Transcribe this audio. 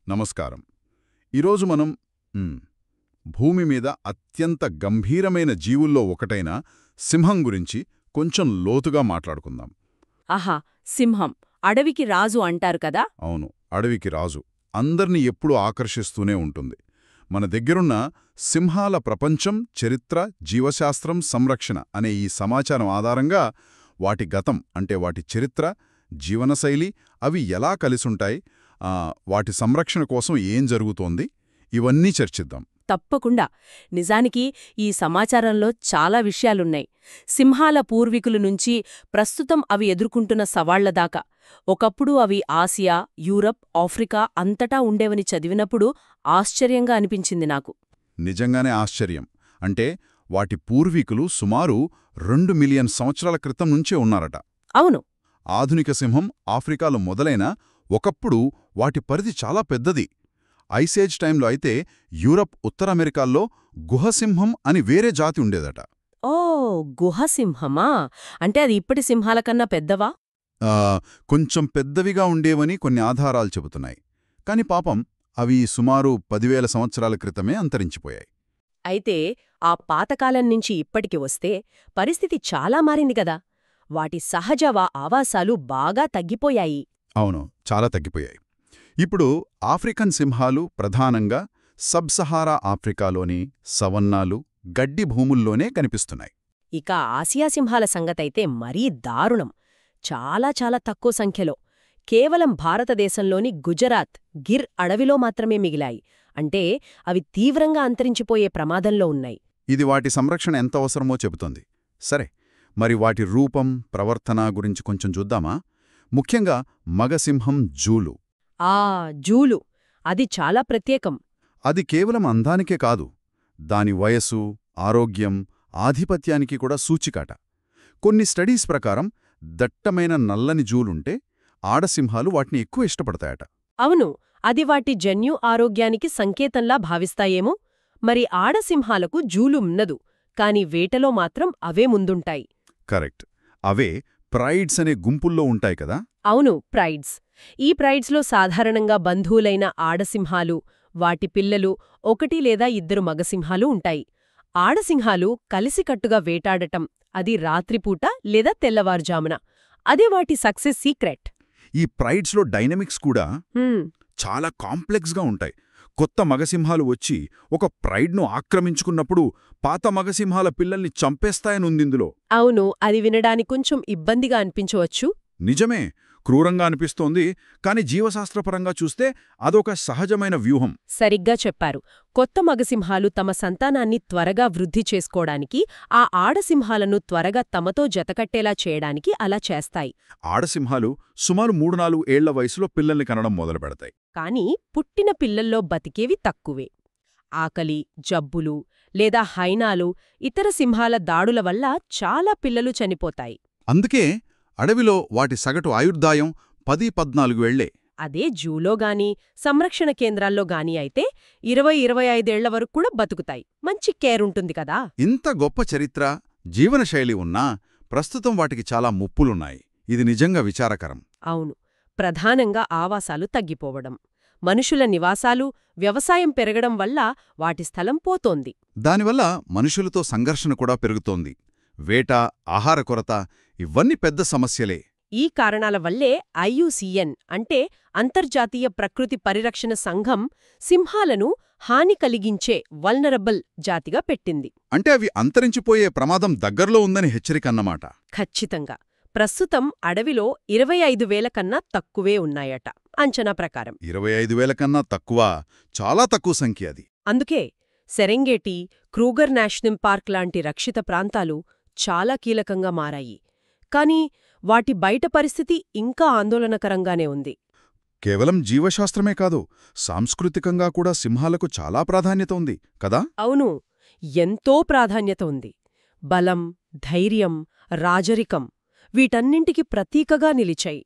నమస్కారం. ఈరోజు మనం మ్, భూమి మీద అత్యంత గంభీరమైన జీవుల్లో ఒకటైన సింహం గురించి కొంచెం లోతుగా మాట్లాడుకుందాం. ఆహా, సింహం అడవికి రాజు అంటారు కదా. అవును, అడవికి రాజు అందర్నీ ఎప్పుడూ ఆకర్షిస్తూనే ఉంటుంది. మన దగ్గరున్న సింహాల ప్రపంచం, చరిత్ర, జీవశాస్త్రం, సంరక్షణ అనే ఈ సమాచారం ఆధారంగా వాటి గతం అంటే వాటి చరిత్ర, జీవనశైలి అవి ఎలా కలిసుంటాయి, వాటి సంరక్షణ కోసం ఏం జరుగుతోంది, ఇవన్నీ చర్చిద్దాం. తప్పకుండా. నిజానికి ఈ సమాచారంలో చాలా విషయాలున్నాయి. సింహాల పూర్వీకుల నుంచి ప్రస్తుతం అవి ఎదుర్కొంటున్న సవాళ్ల దాకా. ఒకప్పుడు అవి ఆసియా, యూరప్, ఆఫ్రికా అంతటా ఉండేవని చదివినప్పుడు ఆశ్చర్యంగా అనిపించింది నాకు. నిజంగానే ఆశ్చర్యం. అంటే వాటి పూర్వీకులు సుమారు 2 మిలియన్ సంవత్సరాల క్రితం నుంచే ఉన్నారట. అవును. ఆధునిక సింహం ఆఫ్రికాలో మొదలైన ఒకప్పుడు వాటి పరిధి చాలా పెద్దది. ఐసేజ్ టైంలో అయితే యూరప్, ఉత్తర అమెరికాల్లో గుహసింహం అని వేరే జాతి ఉండేదట. ఓ, గుహసింహమా? అంటే అది ఇప్పటి సింహాల కన్నా పెద్దవా? ఆ, కొంచెం పెద్దవిగా ఉండేవని కొన్ని ఆధారాలు చెబుతున్నాయి. కాని పాపం అవి సుమారు 10,000 సంవత్సరాల క్రితమే అంతరించిపోయాయి. అయితే ఆ పాతకాలం నుంచి ఇప్పటికి వస్తే పరిస్థితి చాలా మారింది గదా. వాటి సహజ ఆవాసాలు బాగా తగ్గిపోయాయి. అవును, చాలా తగ్గిపోయాయి. ఇప్పుడు ఆఫ్రికన్ సింహాలు ప్రధానంగా సబ్-సహారా ఆఫ్రికాలోని సవన్నాలు, గడ్డి భూముల్లోనే కనిపిస్తున్నాయి. ఇక ఆసియా సింహాల సంగతైతే మరీ దారుణం. చాలా చాలా తక్కువ సంఖ్యలో కేవలం భారతదేశంలోని గుజరాత్, గిర్ అడవిలో మాత్రమే మిగిలాయి. అంటే అవి తీవ్రంగా అంతరించిపోయే ప్రమాదంలో ఉన్నాయి. ఇది వాటి సంరక్షణ ఎంత అవసరమో చెబుతోంది. సరే, మరి వాటి రూపం, ప్రవర్తన గురించి కొంచెం చూద్దామా? ముఖ్యంగా మగసింహం జూలు. జూలు. అది చాలా ప్రత్యేకం. అది కేవలం అందానికే కాదు, దాని వయసు, ఆరోగ్యం, ఆధిపత్యానికి కూడా సూచికాట. కొన్ని స్టడీస్ ప్రకారం దట్టమైన నల్లని జూలుంటే ఆడసింహాలు వాటిని ఎక్కువ ఇష్టపడతాయట. అవును, అది వాటి జన్యు ఆరోగ్యానికి సంకేతంలా భావిస్తాయేమో. మరి ఆడసింహాలకు జూలు ఉన్నదు, కాని వేటలో మాత్రం అవే ముందుంటాయి. కరెక్ట్. అవే ప్రైడ్స్ అనే గుంపుల్లో ఉంటాయి కదా. అవును, ప్రైడ్స్. ఈ ప్రైడ్స్లో సాధారణంగా బంధువులైన ఆడసింహాలు, వాటి పిల్లలు, 1 లేదా 2 మగసింహాలు ఉంటాయి. ఆడసింహాలు కలిసికట్టుగా వేటాడటం, అది రాత్రిపూట లేదా తెల్లవారుజామున. అదే వాటి సక్సెస్ సీక్రెట్. ఈ ప్రైడ్స్లో డైనమిక్స్ కూడా చాలా కాంప్లెక్స్గా ఉంటాయి. కొత్త మగసింహాలు వచ్చి ఒక ప్రైడ్ను ఆక్రమించుకున్నప్పుడు పాత మగసింహాల పిల్లల్ని చంపేస్తాయనుందిందులో. అవును, అది వినడానికి కొంచెం ఇబ్బందిగా అనిపించవచ్చు. నిజమే, క్రూరంగా అనిపిస్తోంది. కాని జీవశాస్త్రపరంగా చూస్తే అదొక సహజమైన వ్యూహం. సరిగ్గా చెప్పారు. కొత్త మగసింహాలు తమ సంతానాన్ని త్వరగా వృద్ధి చేసుకోవడానికి, ఆ ఆడసింహాలను త్వరగా తమతో జతకట్టేలా చేయడానికి అలా చేస్తాయి. ఆడసింహాలు సుమారు 3-4 ఏళ్ల వయసులో పిల్లల్ని కనడం మొదలుపెడతాయి. కానీ పుట్టిన పిల్లల్లో బతికేవి తక్కువే. ఆకలి, జబ్బులు లేదా హైనాలు, ఇతర సింహాల దాడుల వల్ల చాలా పిల్లలు చనిపోతాయి. అందుకే అడవిలో వాటి సగటు ఆయుర్దాయం 10-14 ఏళ్లే. అదే జూలో గాని సంరక్షణ కేంద్రాల్లో గాని అయితే 20-25 ఏళ్ల వరకు కూడా బతుకుతాయి. మంచి కేర్ ఉంటుంది కదా. ఇంత గొప్ప చరిత్ర, జీవనశైలి ఉన్నా ప్రస్తుతం వాటికి చాలా ముప్పులున్నాయి. ఇది నిజంగా విచారకరం. అవును, ప్రధానంగా ఆవాసాలు తగ్గిపోవడం, మనుషుల నివాసాలు, వ్యవసాయం పెరగడం వల్ల వాటి స్థలం పోతోంది. దానివల్ల మనుషులతో సంఘర్షణ కూడా పెరుగుతోంది. వేట, ఆహార కొరత ఇవన్నీ పెద్ద సమస్యలే. ఈ కారణాల వల్లే IUCN అంటే అంతర్జాతీయ ప్రకృతి పరిరక్షణ సంఘం సింహాలను హాని కలిగించే వల్నరబుల్ జాతిగా పెట్టింది. అంటే అవి అంతరించిపోయే ప్రమాదం దగ్గర్లో ఉందని హెచ్చరికన్నమాట. ఖచ్చితంగా. ప్రస్తుతం అడవిలో 25,000 కన్నా తక్కువే ఉన్నాయట అంచనా ప్రకారం. 25,000 కన్నా తక్కువ, చాలా తక్కువ సంఖ్య అది. అందుకే సెరెంగేటి, క్రూగర్ నేషనల్ పార్క్ లాంటి రక్షిత ప్రాంతాలు చాలా కీలకంగా మారాయి. కానీ వాటి బయట పరిస్థితి ఇంకా ఆందోళనకరంగానే ఉంది. కేవలం జీవశాస్త్రమే కాదు, సాంస్కృతికంగా కూడా సింహాలకు చాలా ప్రాధాన్యత ఉంది కదా. అవును, ఎంతో ప్రాధాన్యత ఉంది. బలం, ధైర్యం, రాజరికం వీటన్నింటికి ప్రతీకగా నిలిచాయి.